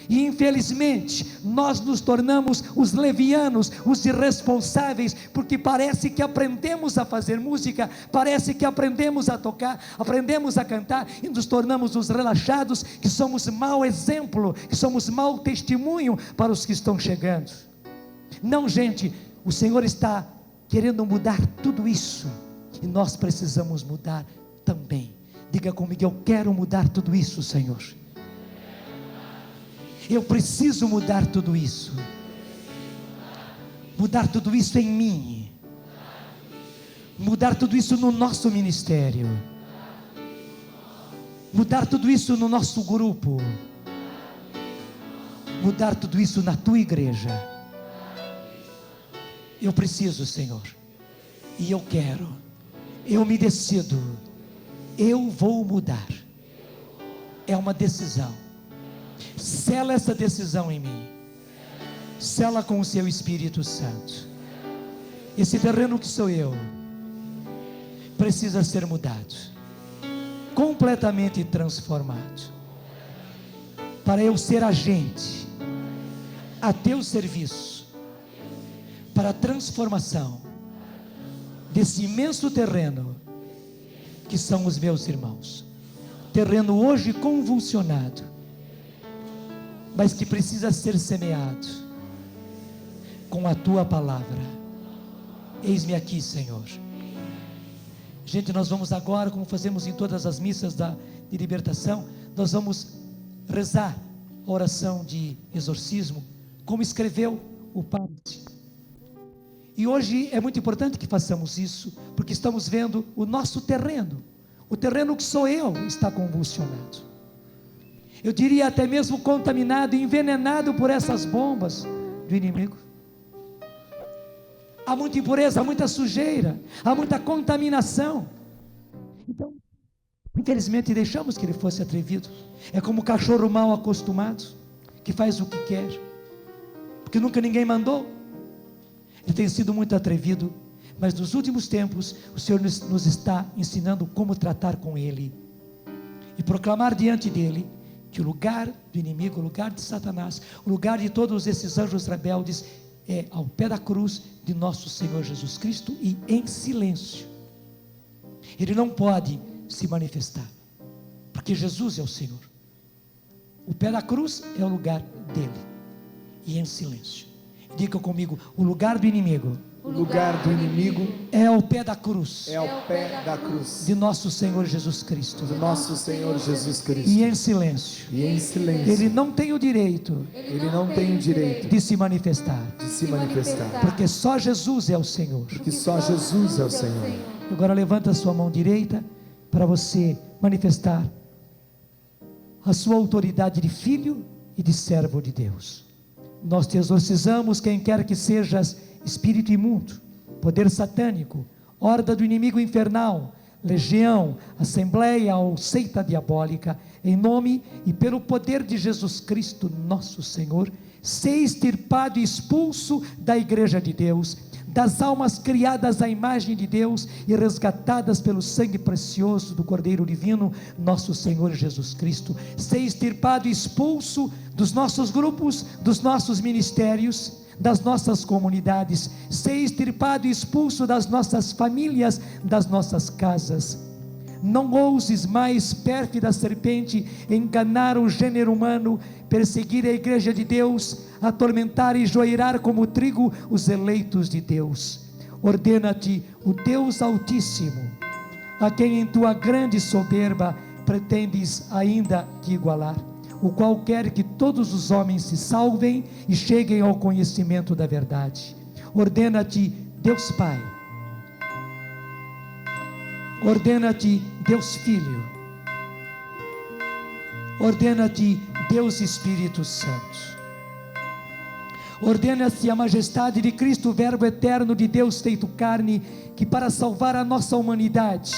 S1: e infelizmente nós nos tornamos os levianos, os irresponsáveis, porque parece que aprendemos a fazer música, parece que aprendemos a tocar, aprendemos a cantar, e nos tornamos os relaxados, que somos mau exemplo, que somos mau testemunho para os que estão chegando. Não, gente, o Senhor está querendo mudar tudo isso, e nós precisamos mudar também. Diga comigo: eu quero mudar tudo isso, Senhor. Eu preciso mudar tudo isso. Mudar tudo isso em mim. Mudar tudo isso no nosso ministério. Mudar tudo isso no nosso grupo. Mudar tudo isso na tua igreja. Eu preciso, Senhor. E eu quero. Eu me decido. Eu vou mudar. É uma decisão. Sela essa decisão em mim. Sela com o seu Espírito Santo. Esse terreno que sou eu precisa ser mudado, completamente transformado, para eu ser agente a teu serviço, para a transformação desse imenso terreno que são os meus irmãos. Terreno hoje convulsionado, mas que precisa ser semeado com a tua palavra. Eis-me aqui, Senhor. Gente, nós vamos agora, como fazemos em todas as missas de libertação, nós vamos rezar a oração de exorcismo, como escreveu o Padre. E hoje é muito importante que façamos isso, porque estamos vendo o nosso terreno, o terreno que sou eu, está convulsionado. Eu diria até mesmo contaminado, envenenado por essas bombas do inimigo. Há muita impureza, há muita sujeira, há muita contaminação. Então, infelizmente, deixamos que ele fosse atrevido. É como o cachorro mal acostumado, que faz o que quer, porque nunca ninguém mandou. Ele tem sido muito atrevido, mas nos últimos tempos o Senhor nos está ensinando como tratar com ele, e proclamar diante dele que o lugar do inimigo, o lugar de Satanás, o lugar de todos esses anjos rebeldes é ao pé da cruz de nosso Senhor Jesus Cristo, e em silêncio. Ele não pode se manifestar, porque Jesus é o Senhor. O pé da cruz é o lugar dele, e em silêncio. Diga comigo: o lugar do inimigo,
S2: o lugar do inimigo
S1: é ao pé da cruz,
S2: é ao pé da cruz
S1: de nosso Senhor Jesus Cristo,
S2: do nosso Senhor Jesus Cristo.
S1: E em silêncio.
S2: E em silêncio.
S1: Ele não tem o direito,
S2: Ele não tem o direito
S1: de se manifestar, porque só Jesus é o Senhor.
S2: Porque só Jesus é o Senhor.
S1: Agora levanta a sua mão direita para você manifestar a sua autoridade de filho e de servo de Deus. Nós te exorcizamos, quem quer que sejas, espírito imundo, poder satânico, horda do inimigo infernal, legião, assembleia ou seita diabólica, em nome e pelo poder de Jesus Cristo nosso Senhor, ser extirpado e expulso da igreja de Deus, das almas criadas à imagem de Deus e resgatadas pelo sangue precioso do Cordeiro Divino, nosso Senhor Jesus Cristo. Ser extirpado e expulso dos nossos grupos, dos nossos ministérios, das nossas comunidades. Ser extirpado e expulso das nossas famílias, das nossas casas. Não ouses mais, pérfida serpente, enganar o gênero humano, perseguir a igreja de Deus, atormentar e joirar como trigo os eleitos de Deus. ordena-te o Deus Altíssimo, a quem em tua grande soberba pretendes ainda que igualar, o qual quer que todos os homens se salvem e cheguem ao conhecimento da verdade. Ordena-te Deus Pai, ordena-te Deus Filho, ordena-te Deus Espírito Santo. Ordena-se a majestade de Cristo, o Verbo eterno de Deus feito carne, que para salvar a nossa humanidade,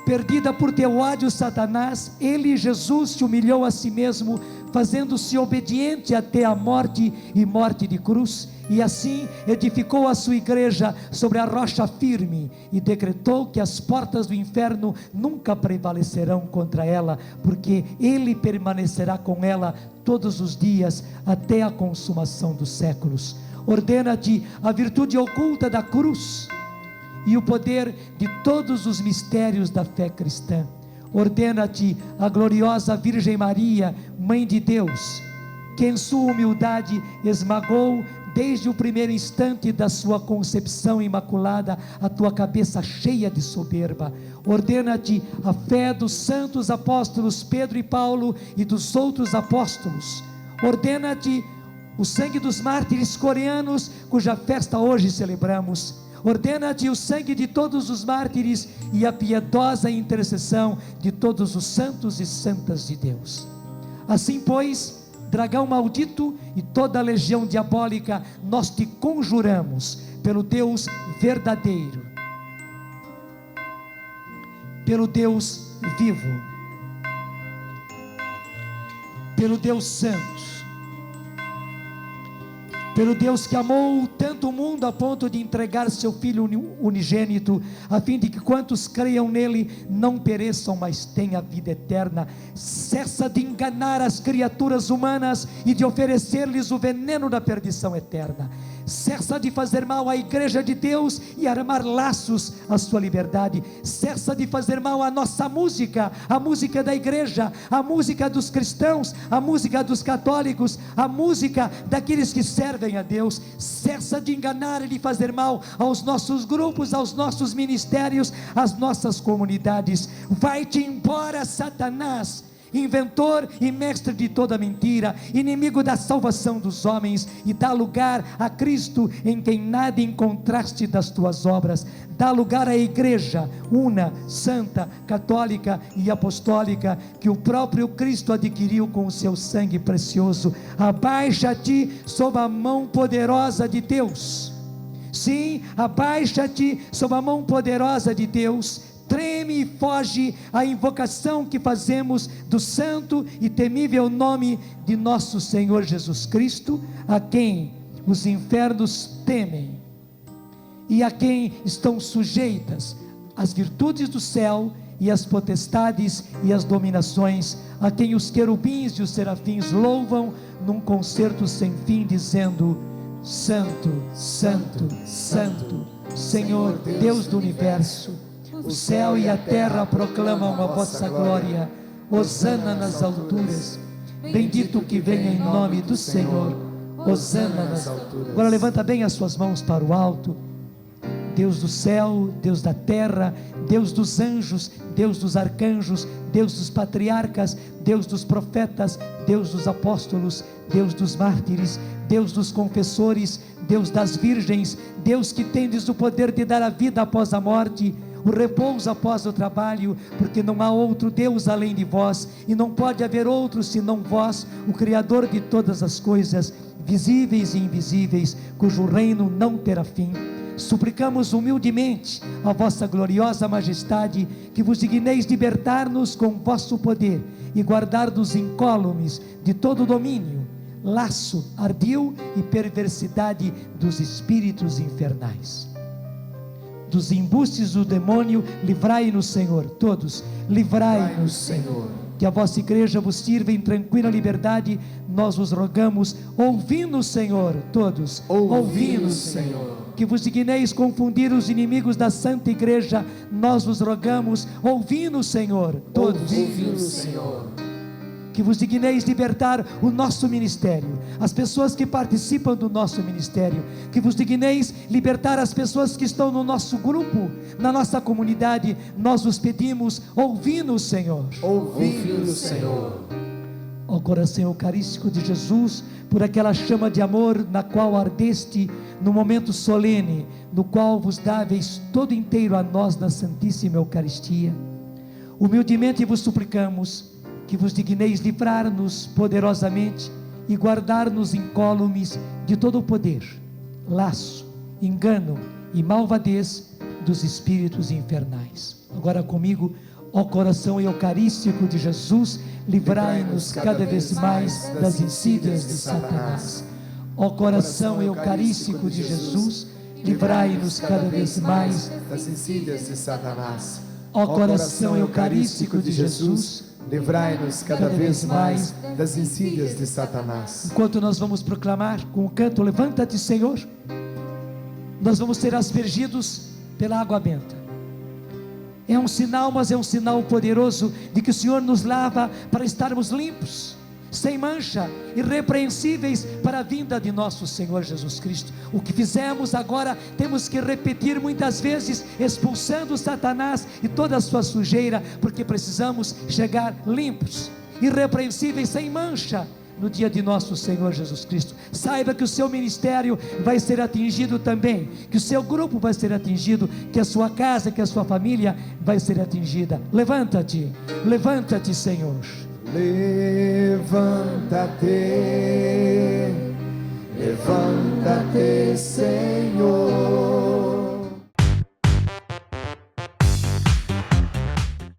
S1: perdida por teu ódio, Satanás, ele, Jesus, se humilhou a si mesmo, fazendo-se obediente até a morte e morte de cruz, e assim edificou a sua igreja sobre a rocha firme, e decretou que as portas do inferno nunca prevalecerão contra ela, porque ele permanecerá com ela todos os dias, até a consumação dos séculos. Ordena-te a virtude oculta da cruz, e o poder de todos os mistérios da fé cristã. Ordena-te a gloriosa Virgem Maria, Mãe de Deus, que em sua humildade esmagou desde o primeiro instante da sua concepção imaculada a tua cabeça cheia de soberba. Ordena-te a fé dos santos apóstolos Pedro e Paulo e dos outros apóstolos. Ordena-te o sangue dos mártires coreanos, cuja festa hoje celebramos. Ordena-te o sangue de todos os mártires e a piedosa intercessão de todos os santos e santas de Deus. Assim, pois, dragão maldito e toda a legião diabólica, nós te conjuramos pelo Deus verdadeiro, pelo Deus vivo, pelo Deus santo, pelo Deus que amou tanto o mundo a ponto de entregar seu Filho unigênito, a fim de que quantos creiam nele não pereçam, mas tenham vida eterna. Cessa de enganar as criaturas humanas e de oferecer-lhes o veneno da perdição eterna. Cessa de fazer mal à igreja de Deus e armar laços à sua liberdade. Cessa de fazer mal à nossa música, a música da igreja, a música dos cristãos, a música dos católicos, a música daqueles que servem a Deus. Cessa de enganar e de fazer mal aos nossos grupos, aos nossos ministérios, às nossas comunidades. Vai-te embora, Satanás, inventor e mestre de toda mentira, inimigo da salvação dos homens, e dá lugar a Cristo, em quem nada encontraste das tuas obras. Dá lugar à igreja una, santa, católica e apostólica, que o próprio Cristo adquiriu com o seu sangue precioso. Abaixa-te sob a mão poderosa de Deus. Sim, abaixa-te sob a mão poderosa de Deus. Treme e foge à invocação que fazemos do santo e temível nome de nosso Senhor Jesus Cristo, a quem os infernos temem e a quem estão sujeitas as virtudes do céu e as potestades e as dominações, a quem os querubins e os serafins louvam num concerto sem fim, dizendo: Santo, Santo, Santo, Senhor Deus do universo, o céu e a terra proclamam a vossa glória. Hosana nas alturas, bendito o que vem em nome do Senhor. Hosana nas alturas. Agora levanta bem as suas mãos para o alto. Deus do céu, Deus da terra, Deus dos anjos, Deus dos arcanjos, Deus dos patriarcas, Deus dos profetas, Deus dos apóstolos, Deus dos mártires, Deus dos confessores, Deus das virgens, Deus que tendes o poder de dar a vida após a morte, o repouso após o trabalho, porque não há outro Deus além de vós, e não pode haver outro senão vós, o Criador de todas as coisas, visíveis e invisíveis, cujo reino não terá fim. Suplicamos humildemente a vossa gloriosa majestade, que vos digneis libertar-nos com vosso poder, e guardar-nos incólumes de todo domínio, laço, ardil e perversidade dos espíritos infernais. Dos embustes do demônio, livrai-nos, Senhor, todos, livrai-nos, Senhor. Que a vossa igreja vos sirva em tranquila liberdade, nós vos rogamos. Ouvi-nos, Senhor, todos, ouvi-nos, Senhor. Que vos digneis confundir os inimigos da santa igreja, nós vos rogamos. Ouvi-nos, Senhor, todos, ouvi-nos, Senhor. Que que vos digneis libertar o nosso ministério, as pessoas que participam do nosso ministério, que vos digneis libertar as pessoas que estão no nosso grupo, na nossa comunidade. Nós vos pedimos, ouvi-nos, Senhor.
S2: Ouvi-nos, Senhor.
S1: Ó coração eucarístico de Jesus, por aquela chama de amor na qual ardeste no momento solene, no qual vos dáveis todo inteiro a nós na Santíssima Eucaristia, humildemente vos suplicamos que vos digneis livrar-nos poderosamente e guardar-nos incólumes de todo o poder, laço, engano e malvadez dos espíritos infernais. Agora comigo, ó coração eucarístico de Jesus, livrai-nos cada vez mais das insídias de Satanás. Ó coração eucarístico de Jesus, livrai-nos cada vez mais
S2: das insídias de Satanás.
S1: Ó coração eucarístico de Jesus,
S2: livrai-nos cada vez mais das insídias de Satanás.
S1: Enquanto nós vamos proclamar com o canto Levanta-te, Senhor, nós vamos ser aspergidos pela água benta. É um sinal, mas é um sinal poderoso de que o Senhor nos lava para estarmos limpos, sem mancha, irrepreensíveis para a vinda de nosso Senhor Jesus Cristo. O que fizemos agora temos que repetir muitas vezes, expulsando Satanás e toda a sua sujeira, porque precisamos chegar limpos, irrepreensíveis, sem mancha, no dia de nosso Senhor Jesus Cristo. Saiba que o seu ministério vai ser atingido também, que o seu grupo vai ser atingido, que a sua casa, que a sua família vai ser atingida. Levanta-te, levanta-te, Senhor.
S2: Levanta-te, levanta-te, Senhor.